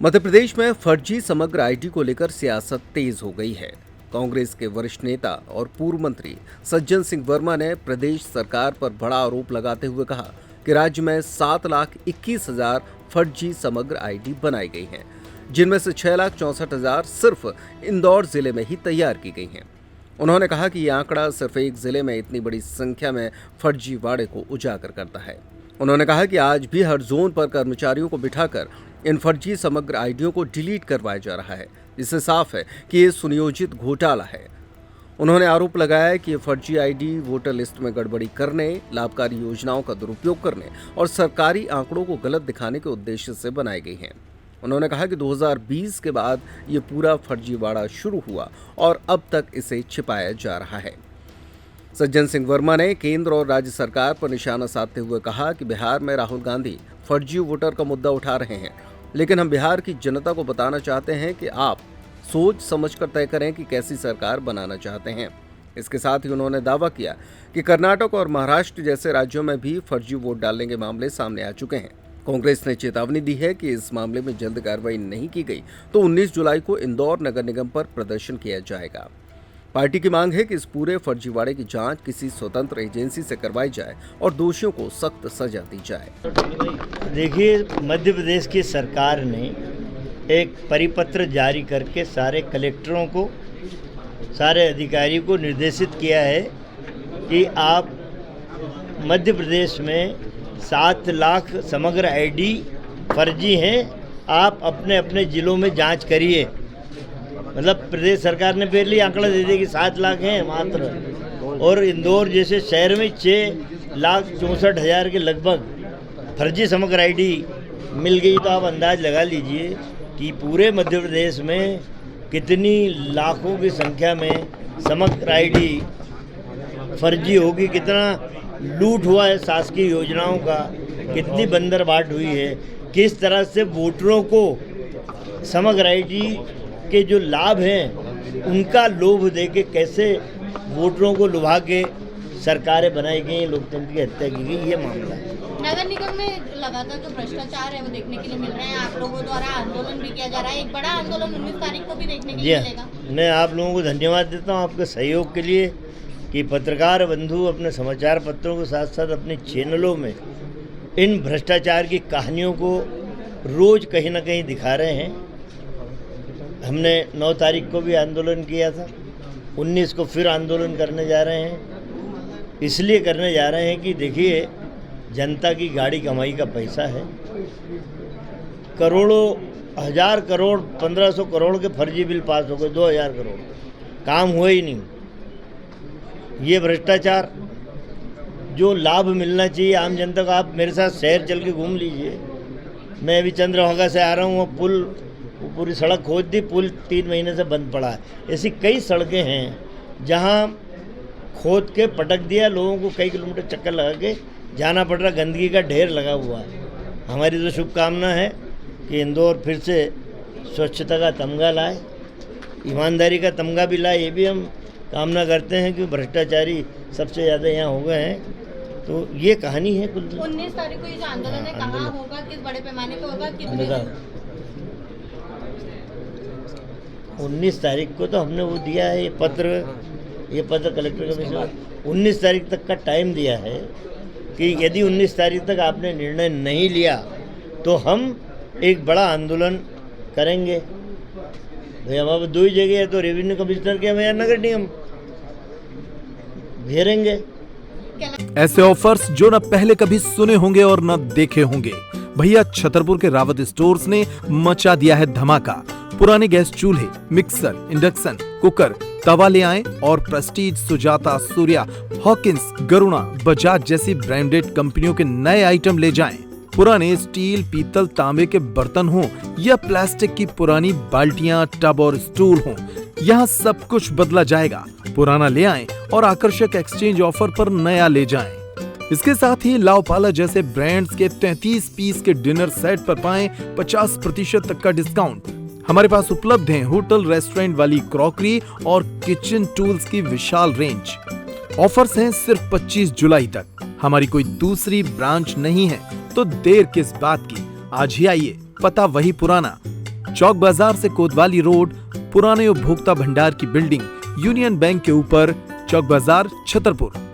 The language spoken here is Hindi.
मध्य प्रदेश में फर्जी समग्र आईडी को लेकर सियासत तेज हो गई है। कांग्रेस के वरिष्ठ नेता और पूर्व मंत्री सज्जन सिंह वर्मा ने प्रदेश सरकार पर बड़ा आरोप लगाते हुए कहा कि राज्य में 7,21,000 फर्जी समग्र आईडी बनाई गई हैं, जिनमें से 6,64,000 सिर्फ इंदौर जिले में ही तैयार की गई हैं। उन्होंने कहा कि यह आंकड़ा सिर्फ एक जिले में इतनी बड़ी संख्या में फर्जीवाड़े को उजागर करता है। उन्होंने कहा कि आज भी हर जोन पर कर्मचारियों को बिठाकर इन फर्जी समग्र आईडियों को डिलीट करवाया जा रहा है, जिससे साफ है कि ये सुनियोजित घोटाला है। उन्होंने आरोप लगाया कि ये फर्जी आईडी वोटर लिस्ट में गड़बड़ी करने, लाभकारी योजनाओं का दुरुपयोग करने और सरकारी आंकड़ों को गलत दिखाने के उद्देश्य से बनाई गई हैं। उन्होंने कहा कि 2020 के बाद ये पूरा फर्जीवाड़ा शुरू हुआ और अब तक इसे छिपाया जा रहा है। सज्जन सिंह वर्मा ने केंद्र और राज्य सरकार पर निशाना साधते हुए कहा कि बिहार में राहुल गांधी फर्जी वोटर का मुद्दा उठा रहे हैं, लेकिन हम बिहार की जनता को बताना चाहते हैं कि आप सोच समझकर तय करें कि कैसी सरकार बनाना चाहते हैं। इसके साथ ही उन्होंने दावा किया कि कर्नाटक और महाराष्ट्र जैसे राज्यों में भी फर्जी वोट डालने के मामले सामने आ चुके हैं। कांग्रेस ने चेतावनी दी है कि इस मामले में जल्द कार्रवाई नहीं की गई तो 19 जुलाई को इंदौर नगर निगम पर प्रदर्शन किया जाएगा। पार्टी की मांग है कि इस पूरे फर्जीवाड़े की जांच किसी स्वतंत्र एजेंसी से करवाई जाए और दोषियों को सख्त सजा दी जाए। देखिए, मध्य प्रदेश की सरकार ने एक परिपत्र जारी करके सारे कलेक्टरों को, सारे अधिकारियों को निर्देशित किया है कि आप मध्य प्रदेश में 7 लाख समग्र आईडी फर्जी हैं, आप अपने अपने ज़िलों में जांच करिए। मतलब प्रदेश सरकार ने पहले ही आंकड़ा दे दिया कि 7 लाख हैं मात्र, और इंदौर जैसे शहर में 6,64,000 के लगभग फर्जी समग्र आईडी मिल गई। तो आप अंदाज लगा लीजिए कि पूरे मध्य प्रदेश में कितनी लाखों की संख्या में समग्र आईडी फर्जी होगी, कितना लूट हुआ है शासकीय योजनाओं का, कितनी बंदरबाट हुई है, किस तरह से वोटरों को समग्र आईडी के जो लाभ हैं उनका लोभ देके कैसे वोटरों को लुभा के सरकारें बनाई गई, लोकतंत्र की हत्या की गई, ये मामला है। नगर निगम में लगातार जो भ्रष्टाचार है वो देखने के लिए मिल रहे हैं। आप लोगों द्वारा आंदोलन भी किया जा रहा है, एक बड़ा आंदोलन 19 तारीख को भी देखने के लिए मिलेगा। मैं आप लोगों को धन्यवाद देता हूँ आपके सहयोग के लिए कि पत्रकार बंधु अपने समाचार पत्रों के साथ साथ अपने चैनलों में इन भ्रष्टाचार की कहानियों को रोज कहीं ना कहीं दिखा रहे हैं। हमने 9 तारीख को भी आंदोलन किया था, 19 को फिर आंदोलन करने जा रहे हैं। इसलिए करने जा रहे हैं कि देखिए, जनता की गाड़ी कमाई का पैसा है, करोड़ों, 1000 करोड़, 1500 करोड़ के फर्जी बिल पास हो गए, 2000 करोड़, काम हुआ ही नहीं। ये भ्रष्टाचार, जो लाभ मिलना चाहिए आम जनता को, आप मेरे साथ शहर चल के घूम लीजिए। मैं अभी चंद्रभागा से आ रहा हूँ, वो पुल, पूरी सड़क खोद दी, पुल 3 महीने से बंद पड़ा है। ऐसी कई सड़कें हैं जहां खोद के पटक दिया, लोगों को कई किलोमीटर चक्कर लगा के जाना पड़ रहा, गंदगी का ढेर लगा हुआ है। हमारी तो शुभकामना है कि इंदौर फिर से स्वच्छता का तमगा लाए, ईमानदारी का तमगा भी लाए। ये भी हम कामना करते हैं कि भ्रष्टाचारी सबसे ज़्यादा यहाँ हो गए हैं। तो ये कहानी है। 19 तारीख को ये जो आंदोलन है कहाँ होगा, किस बड़े पैमाने पर होगा, कितने? 19 तारीख को तो हमने वो दिया है, ये पत्र कलेक्टर कमिश्नर 19 तारीख तक का टाइम दिया है कि यदि 19 तारीख तक आपने निर्णय नहीं लिया तो हम एक बड़ा आंदोलन करेंगे। भाई हमारे 2 ही जगह है, तो रेवेन्यू कमिश्नर के या नगर निगम घेरेंगे। ऐसे ऑफर्स जो न पहले कभी सुने होंगे और न देखे होंगे। भैया छतरपुर के रावत स्टोर्स ने मचा दिया है धमाका। पुराने गैस चूल्हे, मिक्सर, इंडक्शन, कुकर, तवा ले आएं और प्रेस्टीज, सुजाता, सूर्या, हॉकिंस, गरुणा, बजाज जैसी ब्रांडेड कंपनियों के नए आइटम ले जाएं। पुराने स्टील, पीतल, तांबे के बर्तन हों या प्लास्टिक की पुरानी बाल्टियां, टब और स्टूल हों, यहाँ सब कुछ बदला जाएगा। पुराना ले आएं और आकर्षक एक्सचेंज ऑफर पर नया ले जाएं। इसके साथ ही लाओपाला जैसे ब्रांड्स के 33 पीस के डिनर सेट पर पाएं 50% तक का डिस्काउंट। हमारे पास उपलब्ध हैं होटल रेस्टोरेंट वाली क्रॉकरी और किचन टूल्स की विशाल रेंज। ऑफर्स हैं सिर्फ 25 जुलाई तक। हमारी कोई दूसरी ब्रांच नहीं है, तो देर किस बात की, आज ही आइए। पता वही पुराना, चौक बाजार से कोतवाली रोड, पुराने उपभोक्ता भंडार की बिल्डिंग, यूनियन बैंक के ऊपर, चौक बाजार, छतरपुर।